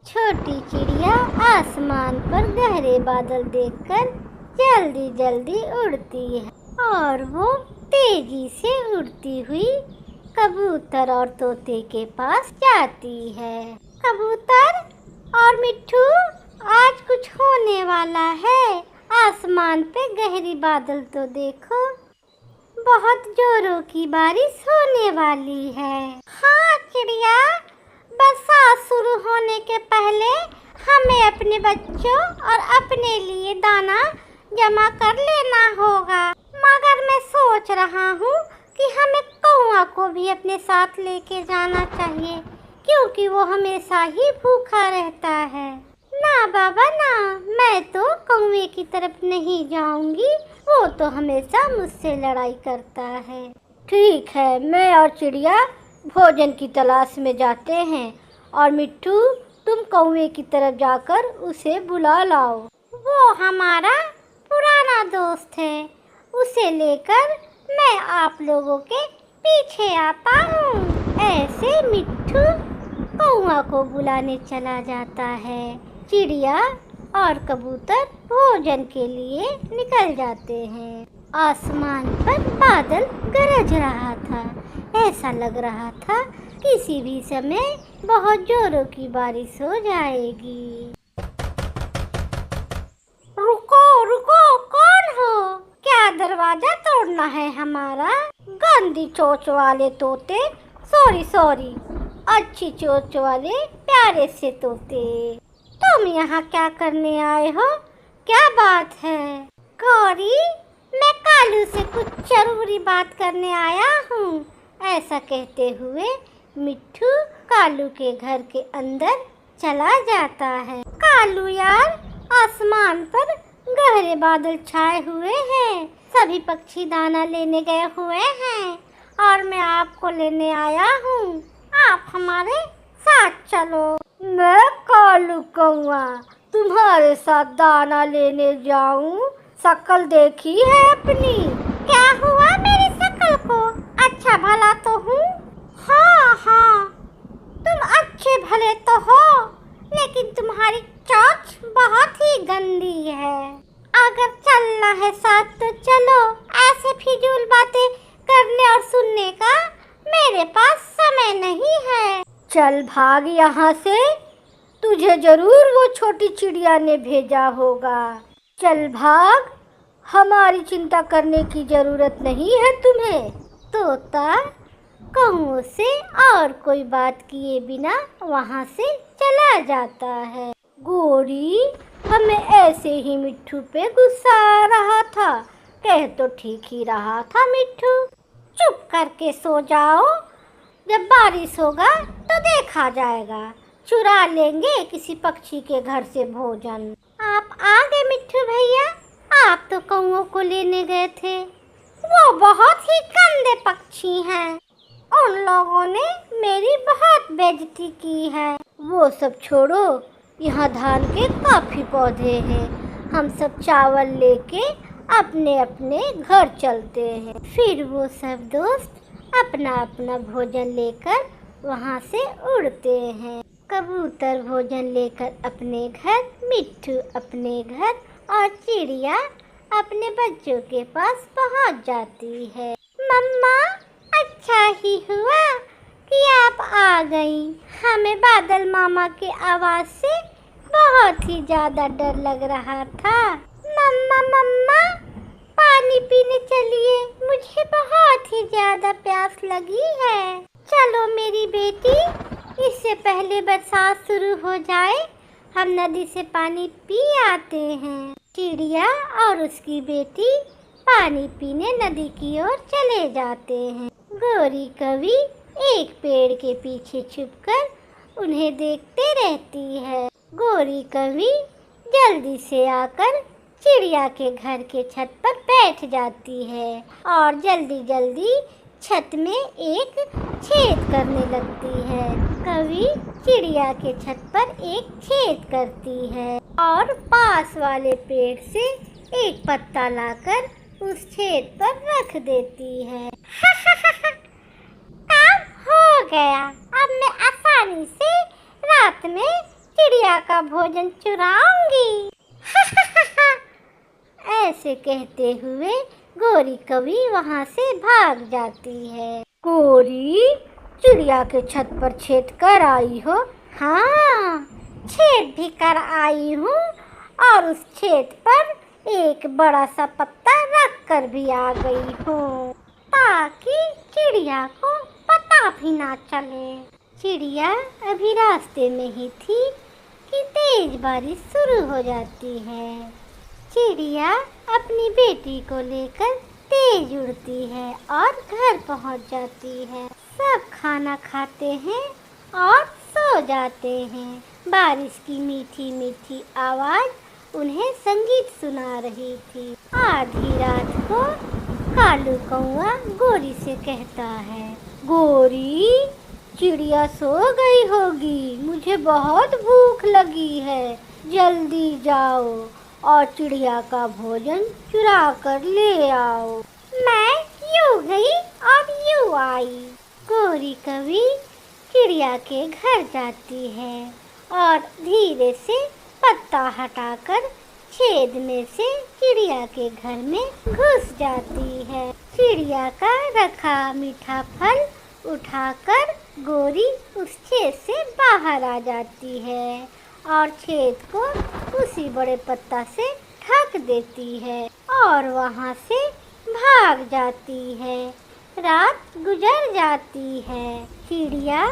छोटी चिड़िया आसमान पर गहरे बादल देखकर जल्दी जल्दी उड़ती है और वो तेजी से उड़ती हुई कबूतर और तोते के पास जाती है। कबूतर और मिट्ठू, आज कुछ होने वाला है। आसमान पे गहरी बादल तो देखो, बहुत जोरों की बारिश होने वाली है। हाँ चिड़िया, बरसात शुरू होने के पहले हमें अपने बच्चों और अपने लिए दाना जमा कर लेना होगा। मगर मैं सोच रहा हूँ कि हमें कौआ को भी अपने साथ लेके जाना चाहिए, क्योंकि वो हमेशा ही भूखा रहता है। ना बाबा ना, मैं तो कौवे की तरफ नहीं जाऊंगी, वो तो हमेशा मुझसे लड़ाई करता है। ठीक है, मैं और चिड़िया भोजन की तलाश में जाते हैं और मिट्ठू तुम कौवे की तरफ जाकर उसे बुला लाओ। वो हमारा पुराना दोस्त है, उसे लेकर मैं आप लोगों के पीछे आता हूँ। ऐसे मिट्ठू कौवा को बुलाने चला जाता है। चिड़िया और कबूतर भोजन के लिए निकल जाते हैं। आसमान पर बादल गरज रहा था, ऐसा लग रहा था किसी भी समय बहुत जोरों की बारिश हो जाएगी। रुको रुको, कौन हो? क्या दरवाजा तोड़ना है हमारा? गंदी चोंच वाले तोते, सॉरी, अच्छी चोंच वाले प्यारे से तोते, तुम यहाँ क्या करने आए हो? क्या बात है? गौरी, मैं कालू से कुछ जरूरी बात करने आया हूँ। ऐसा कहते हुए मिट्ठू कालू के घर के अंदर चला जाता है। कालू यार, आसमान पर गहरे बादल छाए हुए हैं, सभी पक्षी दाना लेने गए हुए हैं और मैं आपको लेने आया हूँ। आप हमारे साथ चलो। मैं कालू कौआ तुम्हारे साथ दाना लेने जाऊं? शक्ल देखी है अपनी? क्या हुआ मेरी शक्ल को? अच्छा भला तो हूँ। हाँ, तुम अच्छे भले तो हो, लेकिन तुम्हारी चोंच बहुत ही गंदी है। अगर चलना है साथ तो चलो, ऐसे फिजूल बातें करने और सुनने का मेरे पास समय नहीं है। चल भाग यहाँ से, तुझे जरूर वो छोटी चिड़िया ने भेजा होगा। चल भाग, हमारी चिंता करने की जरूरत नहीं है तुम्हें। तोता कौओं से और कोई बात किए बिना वहाँ से चला जाता है। गोरी, हमें ऐसे ही मिट्ठू पे गुस्सा आ रहा था। कह तो ठीक ही रहा था मिट्ठू। चुप करके सो जाओ, जब बारिश होगा तो देखा जाएगा, चुरा लेंगे किसी पक्षी के घर से भोजन। आप आ गए मिट्ठू भैया, आप तो कौओं को लेने गए थे। वो बहुत ही गंदे पक्षी हैं, उन लोगों ने मेरी बहुत बेइज्जती की है। वो सब छोड़ो, यहाँ धान के काफी पौधे हैं, हम सब चावल लेके अपने अपने घर चलते हैं। फिर वो सब दोस्त अपना अपना भोजन लेकर वहाँ से उड़ते हैं। कबूतर भोजन लेकर अपने घर, मिट्ठू अपने घर और चिड़िया अपने बच्चों के पास पहुँच जाती है। मम्मा, अच्छा ही हुआ कि आप आ गई। हमें बादल मामा के आवाज़ से बहुत ही ज़्यादा डर लग रहा था। मम्मा, पानी पीने चलिए, मुझे बहुत ही ज़्यादा प्यास लगी है। चलो मेरी बेटी, इससे पहले बरसात शुरू हो जाए हम नदी से पानी पी आते हैं। चिड़िया और उसकी बेटी पानी पीने नदी की ओर चले जाते हैं। गौरी कवि एक पेड़ के पीछे छुपकर उन्हें देखते रहती है। गौरी कवि जल्दी से आकर चिड़िया के घर के छत पर बैठ जाती है और जल्दी जल्दी छत में एक छेद करने लगती है। कवि चिड़िया के छत पर एक छेद करती है और पास वाले पेड़ से एक पत्ता लाकर उस छेद पर रख देती है। काम हो गया, अब मैं आसानी से रात में चिड़िया का भोजन चुराऊंगी। ऐसे कहते हुए गोरी कौवी वहाँ से भाग जाती है। गोरी, चिड़िया के छत पर छेद कर आई हो? हाँ, छेद भी कर आई हूँ और उस छेद पर एक बड़ा सा पत्ता रख कर भी आ गई हूँ, ताकि चिड़िया को पता भी ना चले। चिड़िया अभी रास्ते में ही थी कि तेज बारिश शुरू हो जाती है। चिड़िया अपनी बेटी को लेकर तेज उड़ती है और घर पहुंच जाती है। सब खाना खाते हैं और सो जाते हैं। बारिश की मीठी मीठी आवाज उन्हें संगीत सुना रही थी। आधी रात को कालू कौवा गोरी से कहता है, गोरी, चिड़िया सो गई होगी, मुझे बहुत भूख लगी है, जल्दी जाओ और चिड़िया का भोजन चुरा कर ले आओ। मैं यूं गई और यूं आई। गोरी कौवी चिड़िया के घर जाती है और धीरे से पत्ता हटाकर छेद में से चिड़िया के घर में घुस जाती है। चिड़िया का रखा मीठा फल उठाकर गोरी उस छेद से बाहर आ जाती है और छेद को उसी बड़े पत्ता से ढक देती है और वहाँ से भाग जाती है। रात गुजर जाती है। चिड़िया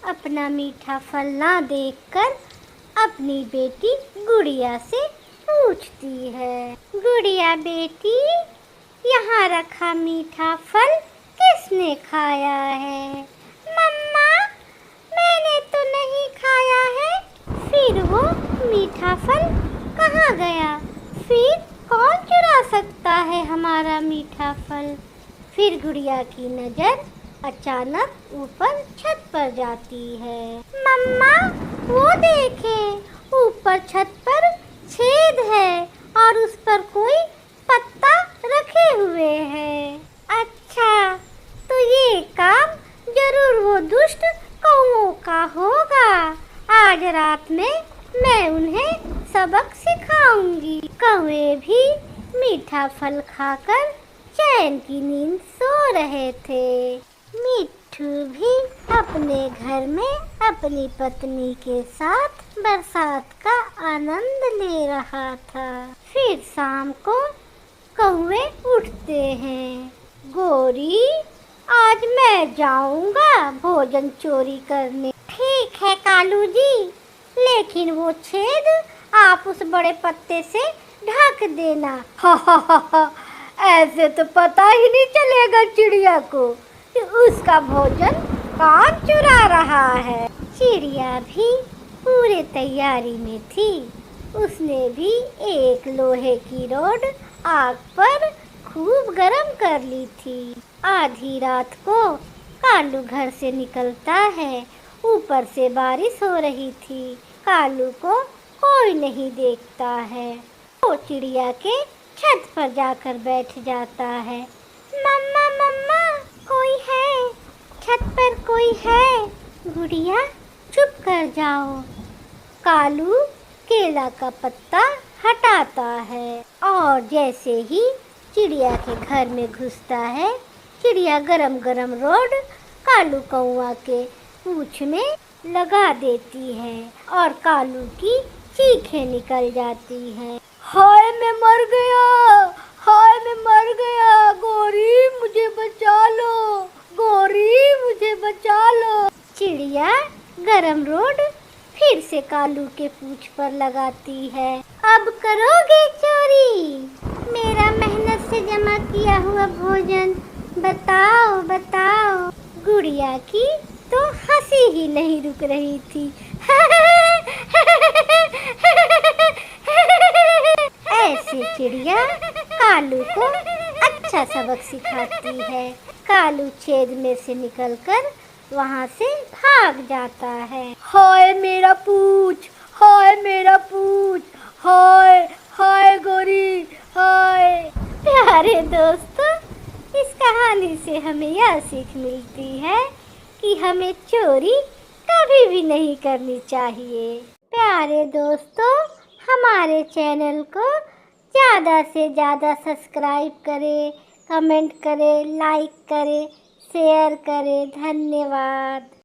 अपना मीठा फल ना देखकर अपनी बेटी गुड़िया से पूछती है, गुड़िया बेटी, यहाँ रखा मीठा फल किसने खाया है? मम्मा, मैंने तो नहीं खाया है। फिर वो मीठा फल कहाँ गया? फिर कौन चुरा सकता है हमारा मीठा फल? फिर गुड़िया की नजर अचानक ऊपर छत पर जाती है। मम्मा, वो देखे, ऊपर छत पर छेद है और उस पर कोई पत्ता रखे हुए हैं। अच्छा, तो ये काम जरूर वो दुष्ट कौवों का होगा। आज रात में मैं उन्हें सबक सिखाऊंगी। कौवे भी मीठा फल खाकर चैन की नींद सो रहे थे। मिट्ठू भी अपने घर में अपनी पत्नी के साथ बरसात का आनंद ले रहा था। फिर शाम को कौवे उठते हैं। गोरी, आज मैं जाऊंगा भोजन चोरी करने। ठीक है कालू जी, लेकिन वो छेद आप उस बड़े पत्ते से ढक देना। ऐसे तो पता ही नहीं चलेगा चिड़िया को कि उसका भोजन कौन चुरा रहा है। चिड़िया भी पूरे तैयारी में थी। उसने भी एक लोहे की रोड आग पर खूब गरम कर ली थी। आधी रात को कालू घर से निकलता है। ऊपर से बारिश हो रही थी। कालू को कोई नहीं देखता है। वो चिड़िया के छत पर जाकर बैठ जाता है। मम्मा मम्मा, कोई है? छत पर कोई है? गुड़िया, चुप कर जाओ। कालू केला का पत्ता हटाता है और जैसे ही चिड़िया के घर में घुसता है, चिड़िया गरम गरम रोड कालू कौवा के पूंछ में लगा देती है और कालू की चीखें निकल जाती हैं। हाय मैं मर गया, हाय मैं मर गया, गोरी मुझे बचा लो, गोरी मुझे बचा लो। चिड़िया गरम रोड फिर से कालू के पूंछ पर लगाती है। अब करोगे चोरी मेरा मेहनत से जमा किया हुआ भोजन? बताओ बताओ। गुड़िया की तो हंसी ही नहीं रुक रही थी। ऐसी चिड़िया कालू को अच्छा सबक सिखाती है। कालू छेद में से निकलकर वहाँ से भाग जाता है। हाय मेरा पूंछ, हाय मेरा पूंछ, हाय हाय गोरी हाय। प्यारे दोस्तों, इस कहानी से हमें यह सीख मिलती है कि हमें चोरी कभी भी नहीं करनी चाहिए। प्यारे दोस्तों, हमारे चैनल को ज़्यादा से ज़्यादा सब्सक्राइब करें, कमेंट करें, लाइक करें, शेयर करें। धन्यवाद।